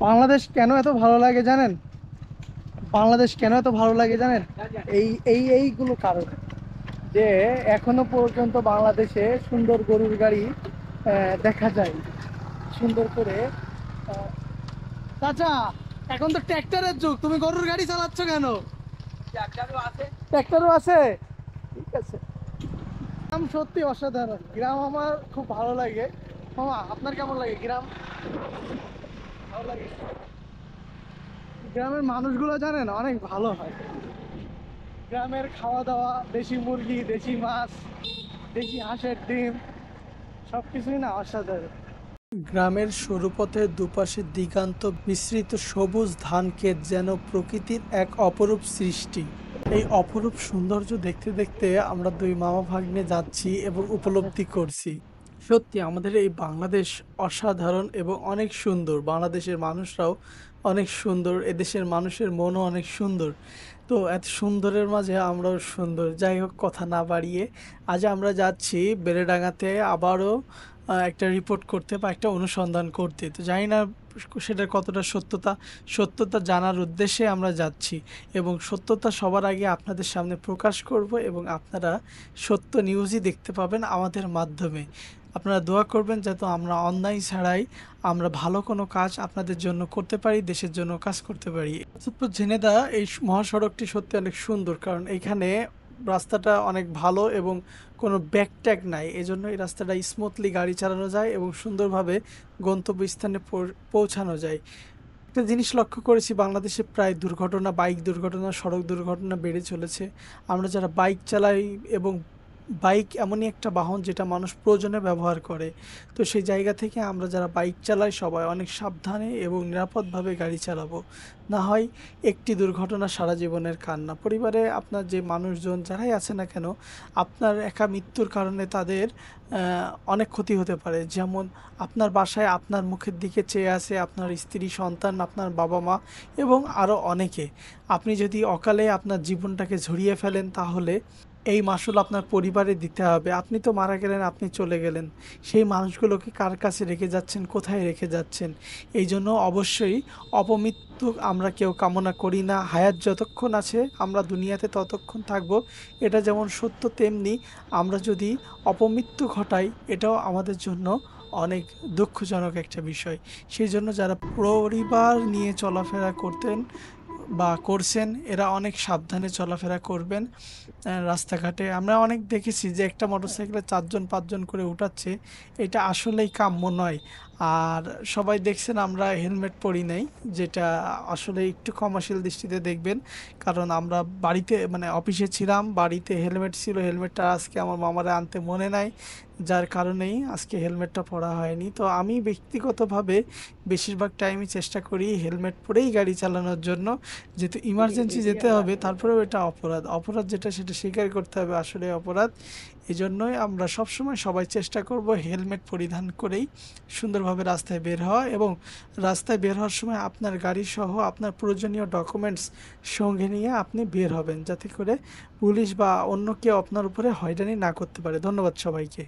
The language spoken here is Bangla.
বাংলাদেশ কেন এত ভালো লাগে জানেন? বাংলাদেশ কেন এত ভালো লাগে জানেন? এইগুলো কারণ যে এখনো পর্যন্ত বাংলাদেশে সুন্দর গরুর গাড়ি দেখা যায় সুন্দর করে। আহ, চাচা, এখন তো ট্র্যাক্টরের যুগ, তুমি গরুর গাড়ি চালাচ্ছ কেন? ট্র্যাক্টরও আছে, ঠিক আছে। গ্রাম সত্যি অসাধারণ, গ্রাম আমার খুব ভালো লাগে। মামা, আপনার কেমন লাগে গ্রাম? ভালো লাগে। গ্রামের মানুষগুলো জানেন অনেক ভালো হয়। গ্রামের খাওয়া দাওয়া, দেশি মুরগি, দেশি মাছ, দেশি হাঁসের ডিম, সবকিছুই না অসাধারণ। গ্রামের সরু পথের দুপাশে দিগান্ত বিস্তৃত সবুজ ধান ক্ষেত যেন প্রকৃতির এক অপরূপ সৃষ্টি। এই অপরূপ সৌন্দর্য দেখতে দেখতে আমরা দুই মামা ভাগ্নে যাচ্ছি এবং উপলব্ধি করছি। সত্যি আমাদের এই বাংলাদেশ অসাধারণ এবং অনেক সুন্দর। বাংলাদেশের মানুষরাও অনেক সুন্দর, এদেশের মানুষের মনও অনেক সুন্দর। তো এত সুন্দরের মাঝে আমরাও সুন্দর। যাই হোক, কথা না বাড়িয়ে আজ আমরা যাচ্ছি বেলেডাঙাতে আবারও একটা রিপোর্ট করতে বা একটা অনুসন্ধান করতে। তো জানি না সেটার কতটা সত্যতা। সত্যতা জানার উদ্দেশ্যে আমরা যাচ্ছি এবং সত্যতা সবার আগে আপনাদের সামনে প্রকাশ করব এবং আপনারা সত্য নিউজই দেখতে পাবেন আমাদের মাধ্যমে। আপনারা দোয়া করবেন যাতে আমরা অন্যায় ছাড়াই আমরা ভালো কোনো কাজ আপনাদের জন্য করতে পারি, দেশের জন্য কাজ করতে পারি। সুতরাং ঝিনেদা এই মহাসড়কটি সত্যি অনেক সুন্দর, কারণ এইখানে রাস্তাটা অনেক ভালো এবং কোনো ব্যাক ট্যাগ নাই। এজন্য এই রাস্তাটা স্মুথলি গাড়ি চালানো যায় এবং সুন্দরভাবে গন্তব্যস্থানে পৌঁছানো যায়। একটা জিনিস লক্ষ্য করেছি, বাংলাদেশে প্রায় দুর্ঘটনা, বাইক দুর্ঘটনা, সড়ক দুর্ঘটনা বেড়ে চলেছে। আমরা যারা বাইক চালাই এবং বাইক এমনই একটা বাহন যেটা মানুষ প্রয়োজনে ব্যবহার করে। তো সেই জায়গা থেকে আমরা যারা বাইক চালাই সবাই অনেক সাবধানে এবং নিরাপদভাবে গাড়ি চালাবো। না হয় একটি দুর্ঘটনা সারা জীবনের কান্না। পরিবারে আপনার যে মানুষজন যারাই আছে না কেন, আপনার একা মৃত্যুর কারণে তাদের অনেক ক্ষতি হতে পারে। যেমন আপনার বাসায় আপনার মুখের দিকে চেয়ে আছে আপনার স্ত্রী, সন্তান, আপনার বাবা মা এবং আরও অনেকে। আপনি যদি অকালে আপনার জীবনটাকে ঝরিয়ে ফেলেন তাহলে এই মাসুল আপনার পরিবারে দিতে হবে। আপনি তো মারা গেলেন, আপনি চলে গেলেন, সেই মানুষগুলোকে কার কাছে রেখে যাচ্ছেন, কোথায় রেখে যাচ্ছেন? এই জন্য অবশ্যই অপমৃত্যু আমরা কেউ কামনা করি না। হায়াত যতক্ষণ আছে আমরা দুনিয়াতে ততক্ষণ থাকব, এটা যেমন সত্য, তেমনি আমরা যদি অপমৃত্যু ঘটাই এটাও আমাদের জন্য অনেক দুঃখজনক একটা বিষয়। সেই জন্য যারা পরিবার নিয়ে চলাফেরা করতেন বা করছেন এরা অনেক সাবধানে চলাফেরা করবেন। রাস্তাঘাটে আমরা অনেক দেখেছি যে একটা মোটরসাইকেলে 4 জন 5 জন করে উঠাচ্ছে, এটা আসলেই কাম্য নয়। আর সবাই দেখছেন আমরা হেলমেট পরি নাই, যেটা আসলে একটু ক্ষমাশীল দৃষ্টিতে দেখবেন। কারণ আমরা বাড়িতে মানে অফিসে ছিলাম, বাড়িতে হেলমেট ছিল, হেলমেটটা আজকে আমার মামারে আনতে মনে নাই, যার কারণেই আজকে হেলমেটটা পরা হয়নি। তো আমি ব্যক্তিগতভাবে বেশিরভাগ টাইমই চেষ্টা করি হেলমেট পরেই গাড়ি চালানোর জন্য, যেহেতু ইমার্জেন্সি যেতে হবে। তারপরেও এটা অপরাধ, অপরাধ যেটা সেটা স্বীকার করতে হবে, আসলে অপরাধ। এই জন্যই আমরা সবসময় সবাই চেষ্টা করব হেলমেট পরিধান করেই সুন্দরভাবে রাস্তায় বের হওয়া, এবং রাস্তায় বের হওয়ার সময় আপনার গাড়ি সহ আপনার প্রয়োজনীয় ডকুমেন্টস সঙ্গে নিয়ে আপনি বের হবেন, যাতে করে পুলিশ বা অন্য কেউ আপনার উপরে হয়রানি না করতে পারে। ধন্যবাদ সবাইকে।